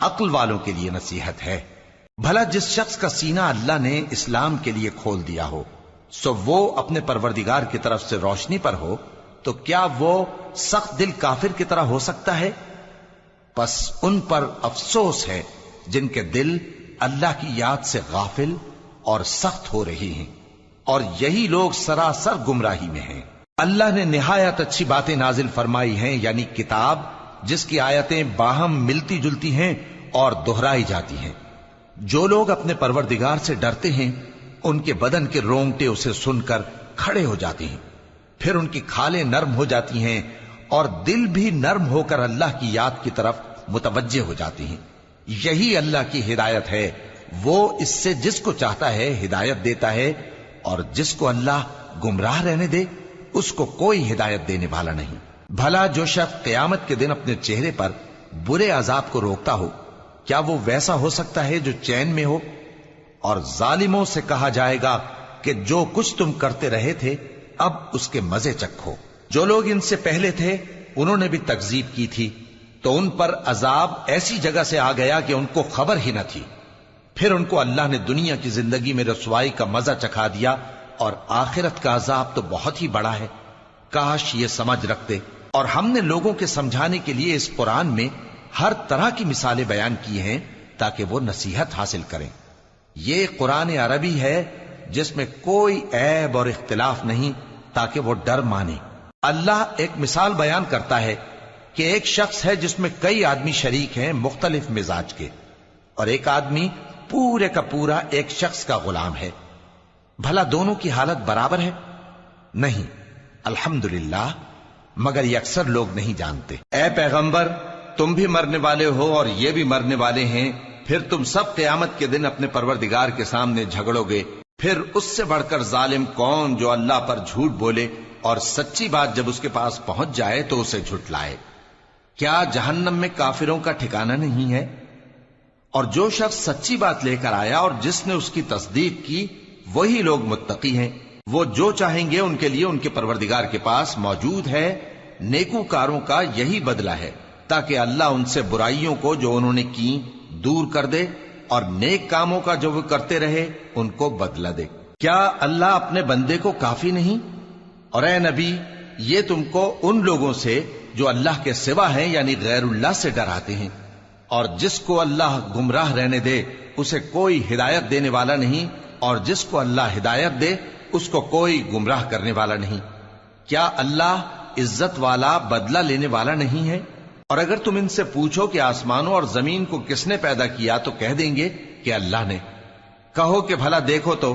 عقل والوں کے لیے نصیحت ہے۔ بھلا جس شخص کا سینہ اللہ نے اسلام کے لیے کھول دیا ہو سو وہ اپنے پروردگار کی طرف سے روشنی پر ہو، تو کیا وہ سخت دل کافر کی طرح ہو سکتا ہے؟ پس ان پر افسوس ہے جن کے دل اللہ کی یاد سے غافل اور سخت ہو رہی ہیں، اور یہی لوگ سراسر گمراہی میں ہیں۔ اللہ نے نہایت اچھی باتیں نازل فرمائی ہیں، یعنی کتاب جس کی آیتیں باہم ملتی جلتی ہیں اور دہرائی جاتی ہیں۔ جو لوگ اپنے پروردگار سے ڈرتے ہیں ان کے بدن کے رونگٹے اسے سن کر کھڑے ہو جاتے ہیں، پھر ان کی کھالیں نرم ہو جاتی ہیں اور دل بھی نرم ہو کر اللہ کی یاد کی طرف متوجہ ہو جاتی ہیں۔ یہی اللہ کی ہدایت ہے، وہ اس سے جس کو چاہتا ہے ہدایت دیتا ہے، اور جس کو اللہ گمراہ رہنے دے اس کو کوئی ہدایت دینے والا نہیں۔ بھلا جو شخص قیامت کے دن اپنے چہرے پر برے عذاب کو روکتا ہو، کیا وہ ویسا ہو سکتا ہے جو چین میں ہو؟ اور ظالموں سے کہا جائے گا کہ جو کچھ تم کرتے رہے تھے اب اس کے مزے چکھو۔ جو لوگ ان سے پہلے تھے انہوں نے بھی تکذیب کی تھی، تو ان پر عذاب ایسی جگہ سے آ گیا کہ ان کو خبر ہی نہ تھی۔ پھر ان کو اللہ نے دنیا کی زندگی میں رسوائی کا مزہ چکھا دیا، اور آخرت کا عذاب تو بہت ہی بڑا ہے۔ کاش یہ سمجھ رکھتے۔ اور ہم نے لوگوں کے سمجھانے کے لیے اس قرآن میں ہر طرح کی مثالیں بیان کی ہیں تاکہ وہ نصیحت حاصل کریں۔ یہ قرآن عربی ہے جس میں کوئی عیب اور اختلاف نہیں، تاکہ وہ ڈر مانے۔ اللہ ایک مثال بیان کرتا ہے کہ ایک شخص ہے جس میں کئی آدمی شریک ہیں مختلف مزاج کے، اور ایک آدمی پورے کا پورا ایک شخص کا غلام ہے۔ بھلا دونوں کی حالت برابر ہے؟ نہیں، الحمدللہ، مگر یہ اکثر لوگ نہیں جانتے۔ اے پیغمبر، تم بھی مرنے والے ہو اور یہ بھی مرنے والے ہیں، پھر تم سب قیامت کے دن اپنے پروردگار کے سامنے جھگڑو گے۔ پھر اس سے بڑھ کر ظالم کون جو اللہ پر جھوٹ بولے اور سچی بات جب اس کے پاس پہنچ جائے تو اسے جھٹلائے۔ کیا جہنم میں کافروں کا ٹھکانہ نہیں ہے؟ اور جو شخص سچی بات لے کر آیا اور جس نے اس کی تصدیق کی وہی لوگ متقی ہیں۔ وہ جو چاہیں گے ان کے لیے ان کے پروردگار کے پاس موجود ہے، نیکوکاروں کا یہی بدلہ ہے، تاکہ اللہ ان سے برائیوں کو جو انہوں نے کی دور کر دے، اور نیک کاموں کا جو وہ کرتے رہے ان کو بدلہ دے۔ کیا اللہ اپنے بندے کو کافی نہیں؟ اور اے نبی، یہ تم کو ان لوگوں سے جو اللہ کے سوا ہیں یعنی غیر اللہ سے ڈراتے ہیں، اور جس کو اللہ گمراہ رہنے دے اسے کوئی ہدایت دینے والا نہیں، اور جس کو اللہ ہدایت دے اس کو کوئی گمراہ کرنے والا نہیں۔ کیا اللہ عزت والا بدلہ لینے والا نہیں ہے؟ اور اگر تم ان سے پوچھو کہ آسمانوں اور زمین کو کس نے پیدا کیا تو کہہ دیں گے کہ اللہ نے۔ کہو کہ بھلا دیکھو تو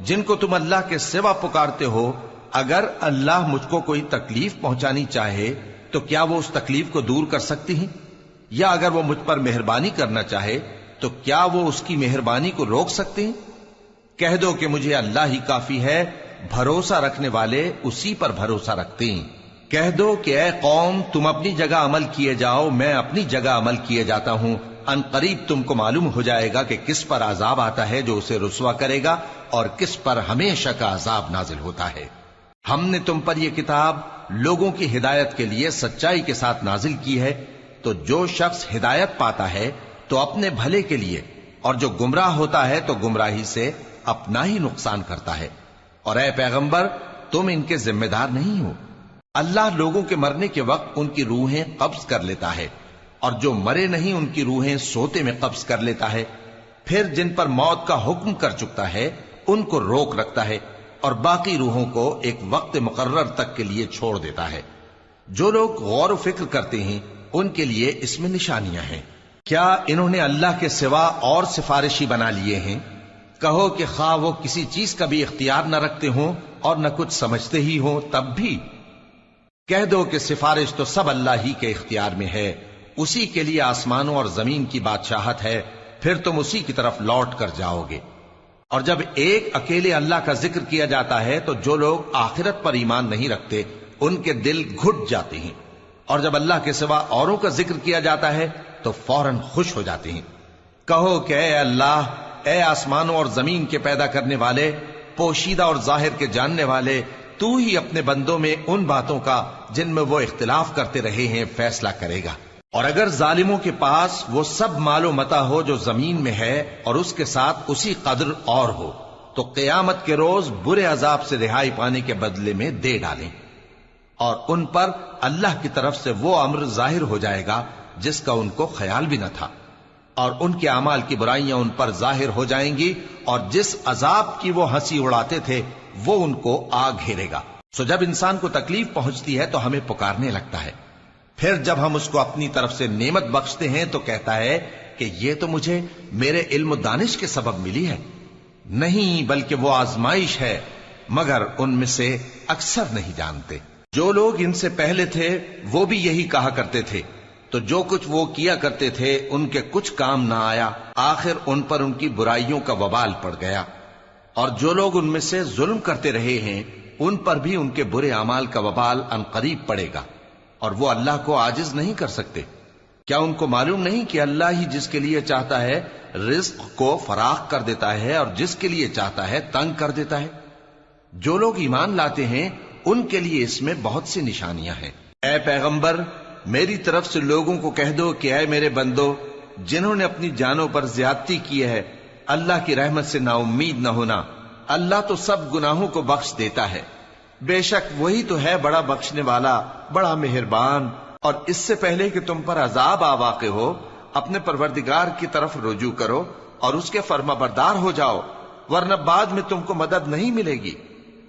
جن کو تم اللہ کے سوا پکارتے ہو، اگر اللہ مجھ کو کوئی تکلیف پہنچانی چاہے تو کیا وہ اس تکلیف کو دور کر سکتی ہیں؟ یا اگر وہ مجھ پر مہربانی کرنا چاہے تو کیا وہ اس کی مہربانی کو روک سکتے ہیں؟ کہہ دو کہ مجھے اللہ ہی کافی ہے، بھروسہ رکھنے والے اسی پر بھروسہ رکھتے ہیں۔ کہہ دو کہ اے قوم، تم اپنی جگہ عمل کیے جاؤ، میں اپنی جگہ عمل کیے جاتا ہوں۔ ان قریب تم کو معلوم ہو جائے گا کہ کس پر عذاب آتا ہے جو اسے رسوا کرے گا، اور کس پر ہمیشہ کا عذاب نازل ہوتا ہے۔ ہم نے تم پر یہ کتاب لوگوں کی ہدایت کے لیے سچائی کے ساتھ نازل کی ہے، تو جو شخص ہدایت پاتا ہے تو اپنے بھلے کے لیے، اور جو گمراہ ہوتا ہے تو گمراہی سے اپنا ہی نقصان کرتا ہے۔ اور اے پیغمبر، تم ان کے ذمہ دار نہیں ہو۔ اللہ لوگوں کے مرنے کے وقت ان کی روحیں قبض کر لیتا ہے، اور جو مرے نہیں ان کی روحیں سوتے میں قبض کر لیتا ہے، پھر جن پر موت کا حکم کر چکتا ہے ان کو روک رکھتا ہے، اور باقی روحوں کو ایک وقت مقرر تک کے لیے چھوڑ دیتا ہے۔ جو لوگ غور و فکر کرتے ہیں ان کے لیے اس میں نشانیاں ہیں۔ کیا انہوں نے اللہ کے سوا اور سفارشی بنا لیے ہیں؟ کہو کہ خواہ وہ کسی چیز کا بھی اختیار نہ رکھتے ہوں اور نہ کچھ سمجھتے ہی ہوں تب بھی، کہہ دو کہ سفارش تو سب اللہ ہی کے اختیار میں ہے، اسی کے لیے آسمانوں اور زمین کی بادشاہت ہے، پھر تم اسی کی طرف لوٹ کر جاؤ گے۔ اور جب ایک اکیلے اللہ کا ذکر کیا جاتا ہے تو جو لوگ آخرت پر ایمان نہیں رکھتے ان کے دل گھٹ جاتے ہیں، اور جب اللہ کے سوا اوروں کا ذکر کیا جاتا ہے تو فوراً خوش ہو جاتے ہیں۔ کہو کہ اے اللہ، اے آسمانوں اور زمین کے پیدا کرنے والے، پوشیدہ اور ظاہر کے جاننے والے، تو ہی اپنے بندوں میں ان باتوں کا جن میں وہ اختلاف کرتے رہے ہیں فیصلہ کرے گا۔ اور اگر ظالموں کے پاس وہ سب مال و متا ہو جو زمین میں ہے اور اس کے ساتھ اسی قدر اور ہو تو قیامت کے روز برے عذاب سے رہائی پانے کے بدلے میں دے ڈالیں، اور ان پر اللہ کی طرف سے وہ امر ظاہر ہو جائے گا جس کا ان کو خیال بھی نہ تھا، اور ان کے اعمال کی برائیاں ان پر ظاہر ہو جائیں گی، اور جس عذاب کی وہ ہنسی اڑاتے تھے وہ ان کو آ گھیرے گا۔ سو جب انسان کو تکلیف پہنچتی ہے تو ہمیں پکارنے لگتا ہے، پھر جب ہم اس کو اپنی طرف سے نعمت بخشتے ہیں تو کہتا ہے کہ یہ تو مجھے میرے علم و دانش کے سبب ملی ہے۔ نہیں، بلکہ وہ آزمائش ہے، مگر ان میں سے اکثر نہیں جانتے۔ جو لوگ ان سے پہلے تھے وہ بھی یہی کہا کرتے تھے، تو جو کچھ وہ کیا کرتے تھے ان کے کچھ کام نہ آیا، آخر ان پر ان کی برائیوں کا وبال پڑ گیا۔ اور جو لوگ ان میں سے ظلم کرتے رہے ہیں ان پر بھی ان کے برے اعمال کا وبال عنقریب پڑے گا، اور وہ اللہ کو عاجز نہیں کر سکتے۔ کیا ان کو معلوم نہیں کہ اللہ ہی جس کے لیے چاہتا ہے رزق کو فراخ کر دیتا ہے اور جس کے لیے چاہتا ہے تنگ کر دیتا ہے؟ جو لوگ ایمان لاتے ہیں ان کے لیے اس میں بہت سی نشانیاں ہیں۔ اے پیغمبر، میری طرف سے لوگوں کو کہہ دو کہ اے میرے بندو، جنہوں نے اپنی جانوں پر زیادتی کی ہے، اللہ کی رحمت سے نا امید نہ ہونا۔ اللہ تو سب گناہوں کو بخش دیتا ہے، بے شک وہی تو ہے بڑا بخشنے والا، بڑا مہربان۔ اور اس سے پہلے کہ تم پر عذاب آ واقع ہو، اپنے پروردگار کی طرف رجوع کرو اور اس کے فرما بردار ہو جاؤ، ورنہ بعد میں تم کو مدد نہیں ملے گی۔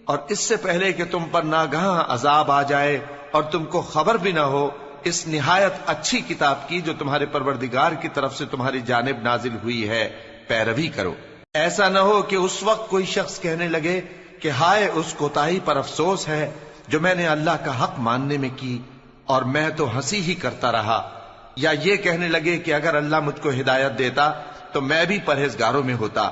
اور اس سے پہلے کہ تم پر ناگہاں عذاب آ جائے اور تم کو خبر بھی نہ ہو، اس نہایت اچھی کتاب کی جو تمہارے پروردگار کی طرف سے تمہاری جانب نازل ہوئی ہے پیروی کرو۔ ایسا نہ ہو کہ اس وقت کوئی شخص کہنے لگے کہ ہائے اس کوتاہی پر افسوس ہے جو میں نے اللہ کا حق ماننے میں کی، اور میں تو ہنسی ہی کرتا رہا، یا یہ کہنے لگے کہ اگر اللہ مجھ کو ہدایت دیتا تو میں بھی پرہیزگاروں میں ہوتا،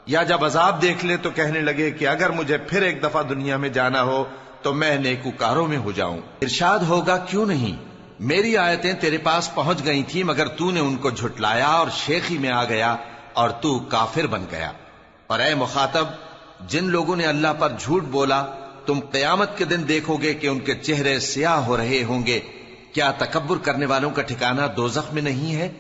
یا جب عذاب دیکھ لے تو کہنے لگے کہ اگر مجھے پھر ایک دفعہ دنیا میں جانا ہو تو میں نیکوکاروں میں ہو جاؤں۔ ارشاد ہوگا کیوں نہیں، میری آیتیں تیرے پاس پہنچ گئی تھی مگر تو نے ان کو جھٹلایا اور شیخی میں آ گیا اور تو کافر بن گیا۔ اور اے مخاطب، جن لوگوں نے اللہ پر جھوٹ بولا تم قیامت کے دن دیکھو گے کہ ان کے چہرے سیاہ ہو رہے ہوں گے۔ کیا تکبر کرنے والوں کا ٹھکانہ دوزخ میں نہیں ہے؟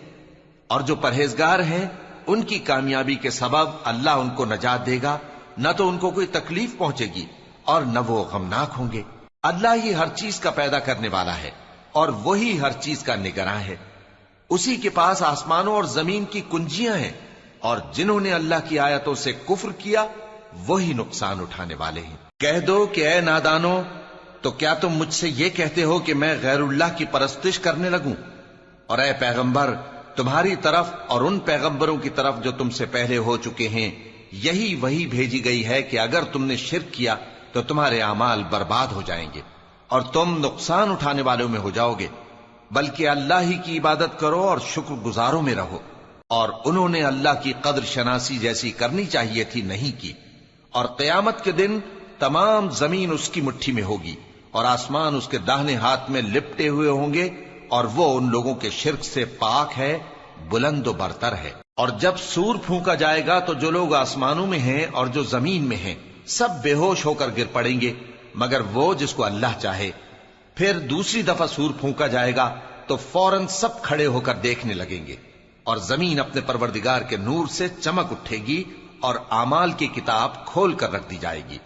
اور جو پرہیزگار ہیں ان کی کامیابی کے سبب اللہ ان کو نجات دے گا، نہ تو ان کو کوئی تکلیف پہنچے گی اور نہ وہ غمناک ہوں گے۔ اللہ ہی ہر چیز کا پیدا کرنے والا ہے اور وہی ہر چیز کا نگراں ہے۔ اسی کے پاس آسمانوں اور زمین کی کنجیاں ہیں، اور جنہوں نے اللہ کی آیتوں سے کفر کیا وہی نقصان اٹھانے والے ہیں۔ کہہ دو کہ اے نادانو، تو کیا تم مجھ سے یہ کہتے ہو کہ میں غیر اللہ کی پرستش کرنے لگوں؟ اور اے پیغمبر، تمہاری طرف اور ان پیغمبروں کی طرف جو تم سے پہلے ہو چکے ہیں یہی وہی بھیجی گئی ہے کہ اگر تم نے شرک کیا تو تمہارے اعمال برباد ہو جائیں گے اور تم نقصان اٹھانے والوں میں ہو جاؤ گے، بلکہ اللہ ہی کی عبادت کرو اور شکر گزاروں میں رہو۔ اور انہوں نے اللہ کی قدر شناسی جیسی کرنی چاہیے تھی نہیں کی۔ اور قیامت کے دن تمام زمین اس کی مٹھی میں ہوگی اور آسمان اس کے داہنے ہاتھ میں لپٹے ہوئے ہوں گے، اور وہ ان لوگوں کے شرک سے پاک ہے، بلند و برتر ہے۔ اور جب سور پھونکا جائے گا تو جو لوگ آسمانوں میں ہیں اور جو زمین میں ہیں سب بے ہوش ہو کر گر پڑیں گے مگر وہ جس کو اللہ چاہے۔ پھر دوسری دفعہ سور پھونکا جائے گا تو فوراً سب کھڑے ہو کر دیکھنے لگیں گے، اور زمین اپنے پروردگار کے نور سے چمک اٹھے گی اور اعمال کی کتاب کھول کر رکھ دی جائے گی،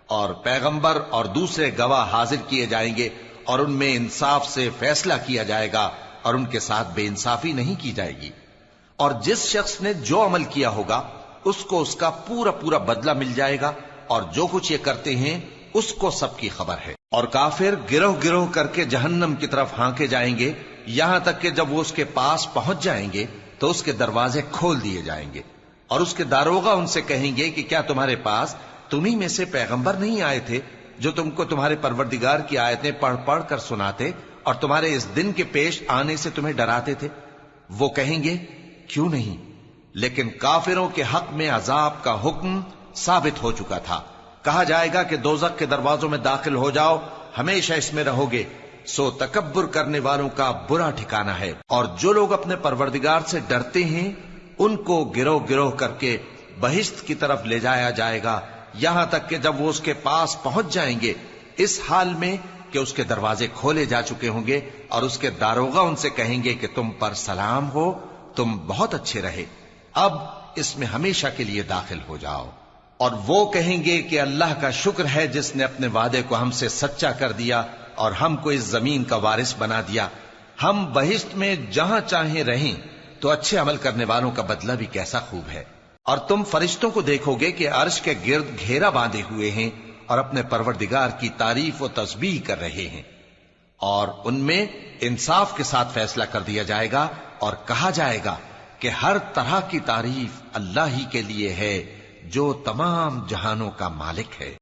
اور پیغمبر اور دوسرے گواہ حاضر کیے جائیں گے، اور ان میں انصاف سے فیصلہ کیا جائے گا اور ان کے ساتھ بے انصافی نہیں کی جائے گی۔ اور جس شخص نے جو عمل کیا ہوگا اس کو اس کا پورا پورا بدلہ مل جائے گا، اور جو کچھ یہ کرتے ہیں اس کو سب کی خبر ہے۔ اور کافر گروہ گروہ کر کے جہنم کی طرف ہانکے جائیں گے، یہاں تک کہ جب وہ اس کے پاس پہنچ جائیں گے تو اس کے دروازے کھول دیے جائیں گے، اور اس کے داروغہ ان سے کہیں گے کہ کیا تمہارے پاس تمہیں میں سے پیغمبر نہیں آئے تھے جو تم کو تمہارے پروردگار کی آیتیں پڑھ پڑھ کر سناتے اور تمہارے اس دن کے پیش آنے سے تمہیں ڈراتے تھے؟ وہ کہیں گے کیوں نہیں، لیکن کافروں کے حق میں عذاب کا حکم ثابت ہو چکا تھا۔ کہا جائے گا کہ دوزخ کے دروازوں میں داخل ہو جاؤ، ہمیشہ اس میں رہو گے، سو تکبر کرنے والوں کا برا ٹھکانہ ہے۔ اور جو لوگ اپنے پروردگار سے ڈرتے ہیں ان کو گروہ گروہ کر کے بہشت کی طرف لے جایا جائے گا، یہاں تک کہ جب وہ اس کے پاس پہنچ جائیں گے اس حال میں کہ اس کے دروازے کھولے جا چکے ہوں گے اور اس کے داروغہ ان سے کہیں گے کہ تم پر سلام ہو، تم بہت اچھے رہے، اب اس میں ہمیشہ کے لیے داخل ہو جاؤ۔ اور وہ کہیں گے کہ اللہ کا شکر ہے جس نے اپنے وعدے کو ہم سے سچا کر دیا اور ہم کو اس زمین کا وارث بنا دیا، ہم بہشت میں جہاں چاہیں رہیں، تو اچھے عمل کرنے والوں کا بدلہ بھی کیسا خوب ہے۔ اور تم فرشتوں کو دیکھو گے کہ عرش کے گرد گھیرا باندھے ہوئے ہیں اور اپنے پروردگار کی تعریف و تسبیح کر رہے ہیں، اور ان میں انصاف کے ساتھ فیصلہ کر دیا جائے گا اور کہا جائے گا کہ ہر طرح کی تعریف اللہ ہی کے لیے ہے جو تمام جہانوں کا مالک ہے۔